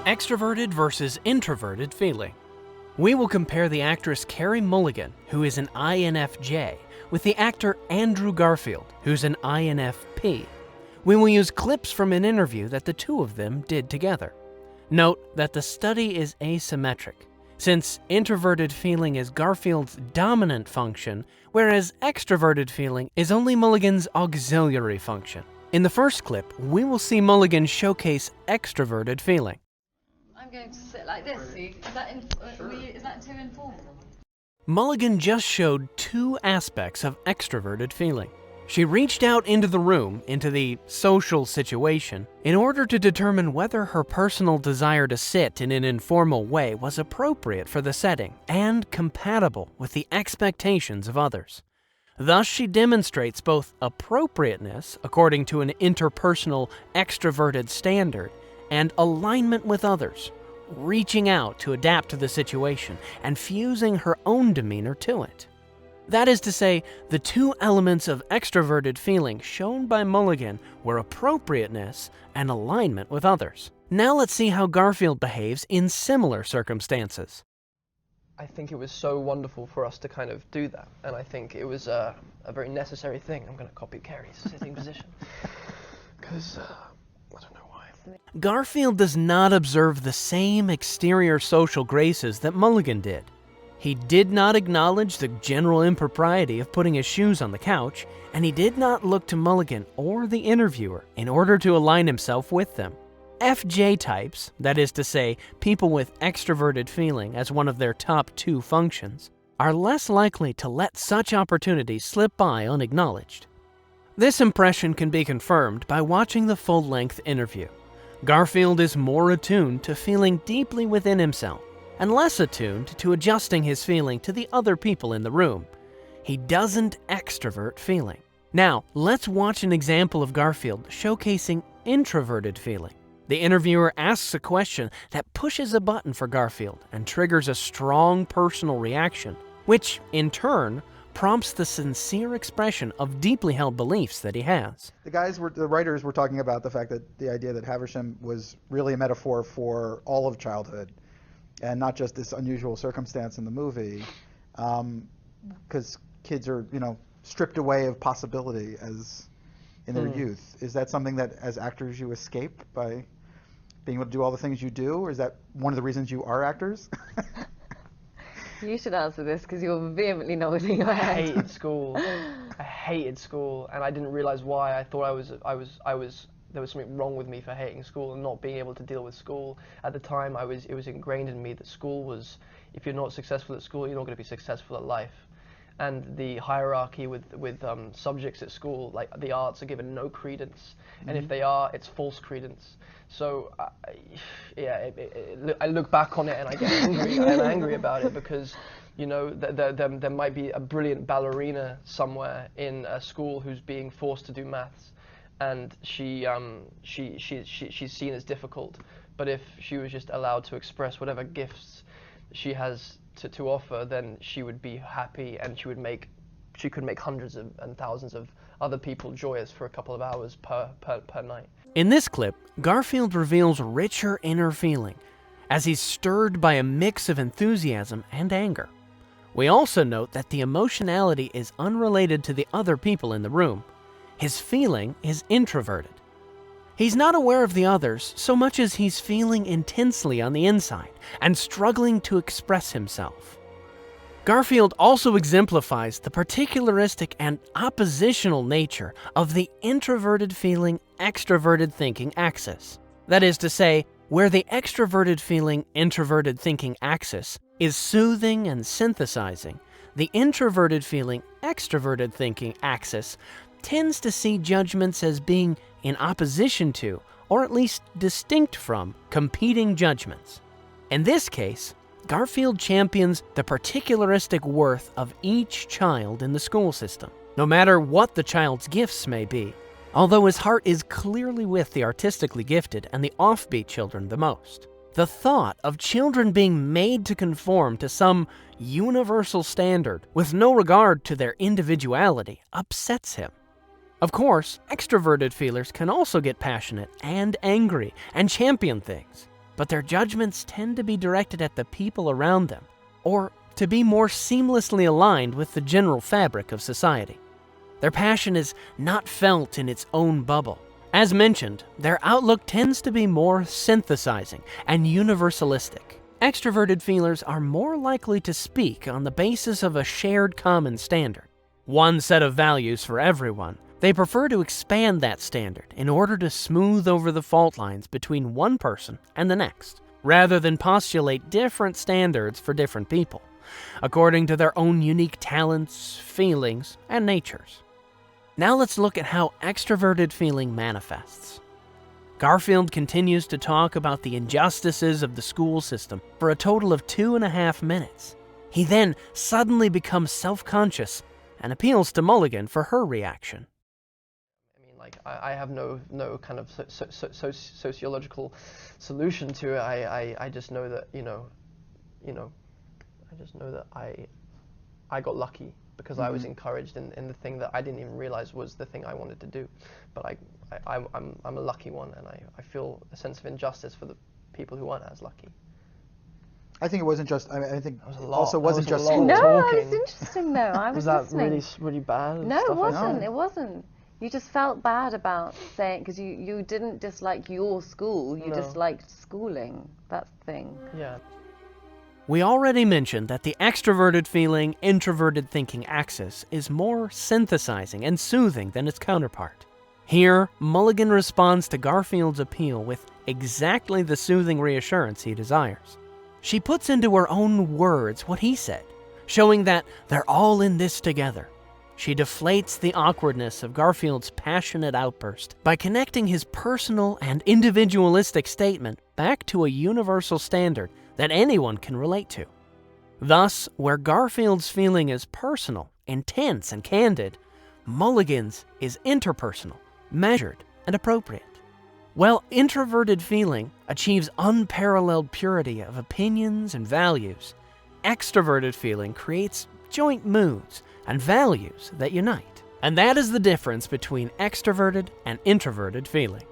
Extroverted versus introverted feeling. We will compare the actress Carey Mulligan, who is an INFJ, with the actor Andrew Garfield, who's an INFP. We will use clips from an interview that the two of them did together. Note that the study is asymmetric, since introverted feeling is Garfield's dominant function, whereas extroverted feeling is only Mulligan's auxiliary function. In the first clip, we will see Mulligan showcase extroverted feeling. I'm going to sit like this. See? Is that too informal? Mulligan just showed two aspects of extroverted feeling. She reached out into the room, into the social situation, in order to determine whether her personal desire to sit in an informal way was appropriate for the setting and compatible with the expectations of others. Thus, she demonstrates both appropriateness, according to an interpersonal extroverted standard, and alignment with others, reaching out to adapt to the situation and fusing her own demeanor to it. That is to say, the two elements of extroverted feeling shown by Mulligan were appropriateness and alignment with others. Now let's see how Garfield behaves in similar circumstances. I think it was so wonderful for us to kind of do that, and I think it was a very necessary thing. I'm going to copy Carey's sitting position, because I don't know why. Garfield does not observe the same exterior social graces that Mulligan did. He did not acknowledge the general impropriety of putting his shoes on the couch, and he did not look to Mulligan or the interviewer in order to align himself with them. FJ types, that is to say, people with extroverted feeling as one of their top two functions, are less likely to let such opportunities slip by unacknowledged. This impression can be confirmed by watching the full-length interview. Garfield is more attuned to feeling deeply within himself, and less attuned to adjusting his feeling to the other people in the room. He doesn't extrovert feeling. Now, let's watch an example of Garfield showcasing introverted feeling. The interviewer asks a question that pushes a button for Garfield and triggers a strong personal reaction, which, in turn, prompts the sincere expression of deeply held beliefs that he has. The writers were talking about the fact that the idea that Haversham was really a metaphor for all of childhood, and not just this unusual circumstance in the movie, because kids are, stripped away of possibility as in their youth. Is that something that, as actors, you escape by being able to do all the things you do, or is that one of the reasons you are actors? You should answer this because you're vehemently nodding your head. I hated school. I hated school, and I didn't realize why. I thought there was something wrong with me for hating school and not being able to deal with school. At the time, it was ingrained in me that school was, if you're not successful at school, you're not going to be successful at life. And the hierarchy with subjects at school, like the arts, are given no credence, and if they are, it's false credence. So, I look back on it and I get angry. I'm angry about it because, there might be a brilliant ballerina somewhere in a school who's being forced to do maths, and she's seen as difficult. But if she was just allowed to express whatever gifts she has to offer, then she would be happy, and she could make hundreds and thousands of other people joyous for a couple of hours per night. In this clip, Garfield reveals richer inner feeling as he's stirred by a mix of enthusiasm and anger. We also note that the emotionality is unrelated to the other people in the room. His feeling is introverted. He's not aware of the others so much as he's feeling intensely on the inside and struggling to express himself. Garfield also exemplifies the particularistic and oppositional nature of the introverted feeling, extroverted thinking axis. That is to say, where the extroverted feeling, introverted thinking axis is soothing and synthesizing, the introverted feeling, extroverted thinking axis tends to see judgments as being in opposition to, or at least distinct from, competing judgments. In this case, Garfield champions the particularistic worth of each child in the school system, no matter what the child's gifts may be, although his heart is clearly with the artistically gifted and the offbeat children the most. The thought of children being made to conform to some universal standard with no regard to their individuality upsets him. Of course, extroverted feelers can also get passionate and angry and champion things. but their judgments tend to be directed at the people around them, or to be more seamlessly aligned with the general fabric of society. Their passion is not felt in its own bubble. As mentioned, their outlook tends to be more synthesizing and universalistic. Extroverted feelers are more likely to speak on the basis of a shared common standard, one set of values for everyone. They prefer to expand that standard in order to smooth over the fault lines between one person and the next, rather than postulate different standards for different people, according to their own unique talents, feelings, and natures. Now let's look at how extroverted feeling manifests. Garfield continues to talk about the injustices of the school system for a total of 2.5 minutes. He then suddenly becomes self-conscious and appeals to Mulligan for her reaction. I mean, like, I have no kind of sociological solution to it. I just know that, I just know that I got lucky because I was encouraged in the thing that I didn't even realize was the thing I wanted to do. But I'm a lucky one, and I feel a sense of injustice for the people who aren't as lucky. I think it wasn't just. I think That was a lot. also wasn't That was just a lot. No, Talking. it's interesting though. I was Was that listening. really bad? No, it stuff like wasn't. that? It wasn't. You just felt bad about saying, because you didn't dislike your school, you No. disliked schooling. That's the thing. Yeah. We already mentioned that the extroverted feeling, introverted thinking axis is more synthesizing and soothing than its counterpart. Here, Mulligan responds to Garfield's appeal with exactly the soothing reassurance he desires. She puts into her own words what he said, showing that they're all in this together. She deflates the awkwardness of Garfield's passionate outburst by connecting his personal and individualistic statement back to a universal standard that anyone can relate to. Thus, where Garfield's feeling is personal, intense, and candid, Mulligan's is interpersonal, measured, and appropriate. While introverted feeling achieves unparalleled purity of opinions and values, extroverted feeling creates joint moods and values that unite. And that is the difference between extroverted and introverted feeling.